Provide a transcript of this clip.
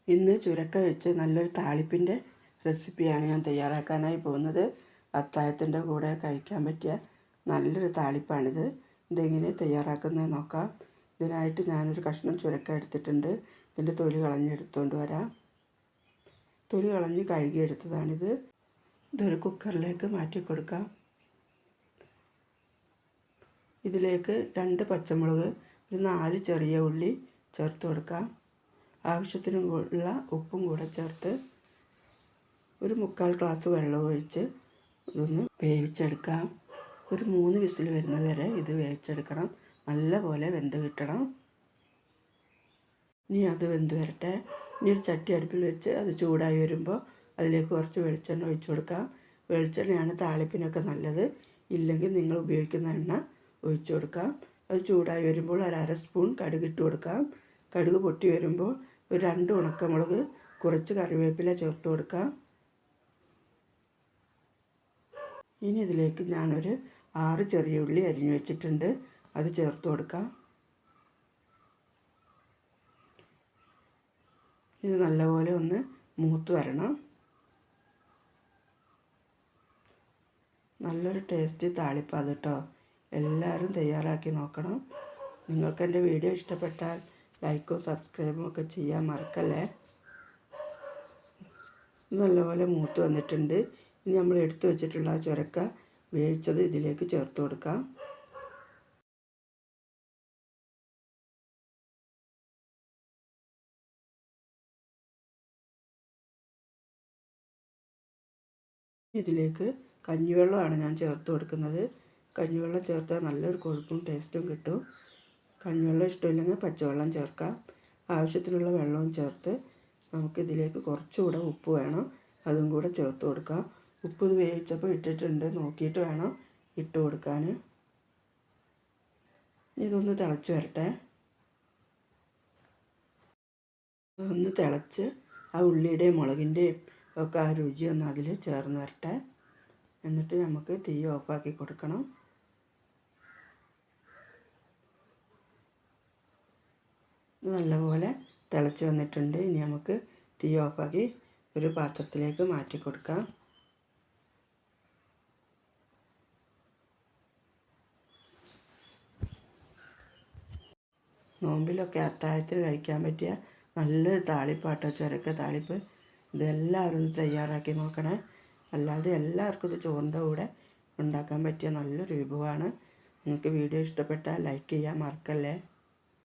ഇന്ന് ചുരക്ക വെച്ച് നല്ലൊരു താളിപ്പിൻ്റെ റെസിപ്പിയാണ് ഞാൻ തയ്യാറാക്കാനായി പോകുന്നത്. അത്താഴത്തിൻ്റെ കൂടെ കഴിക്കാൻ പറ്റിയ നല്ലൊരു താളിപ്പാണിത്. ഇതെങ്ങനെ തയ്യാറാക്കുന്നത് നോക്കാം. ഇതിനായിട്ട് ഞാനൊരു കഷ്ണം ചുരക്ക എടുത്തിട്ടുണ്ട്. ഇതിൻ്റെ തൊലി കളഞ്ഞെടുത്തുകൊണ്ട് വരാം. തൊലി കളഞ്ഞ് കഴുകിയെടുത്തതാണിത്. ഇതൊരു കുക്കറിലേക്ക് മാറ്റി കൊടുക്കാം. ഇതിലേക്ക് 2 പച്ചമുളക്, ഒരു 4 ചെറിയ ഉള്ളി ചേർത്ത് കൊടുക്കാം. ആവശ്യത്തിനുള്ള ഉപ്പും കൂടെ ചേർത്ത് ഒരു 3/4 ഗ്ലാസ് വെള്ളം ഒഴിച്ച് ഇതൊന്ന് വേവിച്ചെടുക്കാം. ഒരു 3 വിസിൽ വരുന്നത് വരെ ഇത് വേവിച്ചെടുക്കണം. നല്ലപോലെ വെന്ത് കിട്ടണം. ഇനി അത് വെന്ത് വരട്ടെ. ഇനി ഒരു ചട്ടി അടുപ്പിൽ വെച്ച് അത് ചൂടായി വരുമ്പോൾ അതിലേക്ക് കുറച്ച് വെളിച്ചെണ്ണ ഒഴിച്ചു കൊടുക്കാം. വെളിച്ചെണ്ണയാണ് താളിപ്പിനൊക്കെ നല്ലത്. ഇല്ലെങ്കിൽ നിങ്ങൾ ഉപയോഗിക്കുന്ന എണ്ണ ഒഴിച്ചു കൊടുക്കാം. അത് ചൂടായി വരുമ്പോൾ ഒരു 1/2 സ്പൂൺ കടുക് ഇട്ട് കൊടുക്കാം. കടുക് പൊട്ടി വരുമ്പോൾ ഒരു 2 ഉണക്കമുളക്, കുറച്ച് കറിവേപ്പില ചേർത്ത് കൊടുക്കാം. ഇനി ഇതിലേക്ക് ഞാനൊരു 6 ചെറിയ ഉള്ളി അരിഞ്ഞു വെച്ചിട്ടുണ്ട്. അത് ചേർത്ത് കൊടുക്കാം. ഇത് നല്ലപോലെ ഒന്ന് മൂത്ത് വരണം. നല്ലൊരു ടേസ്റ്റി താളിപ്പാണ് കേട്ടോ. എല്ലാവരും തയ്യാറാക്കി നോക്കണം. നിങ്ങൾക്ക് എൻ്റെ വീഡിയോ ഇഷ്ടപ്പെട്ടാൽ ലൈക്കും സബ്സ്ക്രൈബും ഒക്കെ ചെയ്യാൻ മറക്കല്ലേ. നല്ലപോലെ മൂത്ത് വന്നിട്ടുണ്ട്. ഇനി നമ്മൾ എടുത്തു വെച്ചിട്ടുള്ള ചുരക്ക വേവിച്ചത് ഇതിലേക്ക് ചേർത്ത് കൊടുക്കാം. ഇതിലേക്ക് കഞ്ഞിവെള്ളമാണ് ഞാൻ ചേർത്ത് കൊടുക്കുന്നത്. കഞ്ഞിവെള്ളം ചേർത്താൽ നല്ലൊരു കൊഴുപ്പും ടേസ്റ്റും കിട്ടും. കഞ്ഞിവെള്ളം ഇഷ്ടമില്ലെങ്കിൽ പച്ചവെള്ളം ചേർക്കാം. ആവശ്യത്തിനുള്ള വെള്ളവും ചേർത്ത് നമുക്കിതിലേക്ക് കുറച്ചുകൂടെ ഉപ്പ് വേണം. അതും കൂടെ ചേർത്ത് കൊടുക്കാം. ഉപ്പ് വേവിച്ചപ്പോൾ ഇട്ടിട്ടുണ്ട്. നോക്കിയിട്ട് വേണം ഇട്ട് കൊടുക്കാൻ. ഇതൊന്ന് തിളച്ച് വരട്ടെ. ഒന്ന് തിളച്ച് ആ ഉള്ളിയുടെയും മുളകിൻ്റെയും ഒക്കെ ആ രുചിയൊന്ന് അതിൽ ചേർന്ന് വരട്ടെ. എന്നിട്ട് നമുക്ക് തീ ഓഫാക്കി കൊടുക്കണം. നല്ലപോലെ തിളച്ച് വന്നിട്ടുണ്ട്. ഇനി നമുക്ക് തീ ഓഫാക്കി ഒരു പാത്രത്തിലേക്ക് മാറ്റി കൊടുക്കാം. നോമ്പിലൊക്കെ അത്താഴത്തിന് കഴിക്കാൻ പറ്റിയ നല്ലൊരു താളിപ്പാട്ടോ ചുരക്ക താളിപ്പ്. ഇതെല്ലാവരും തയ്യാറാക്കി നോക്കണേ. അല്ലാതെ എല്ലാവർക്കും ഇത് ചോറിൻ്റെ കൂടെ ഉണ്ടാക്കാൻ പറ്റിയ നല്ലൊരു വിഭവമാണ്. നിങ്ങൾക്ക് വീഡിയോ ഇഷ്ടപ്പെട്ടാൽ ലൈക്ക് ചെയ്യാൻ മറക്കല്ലേ.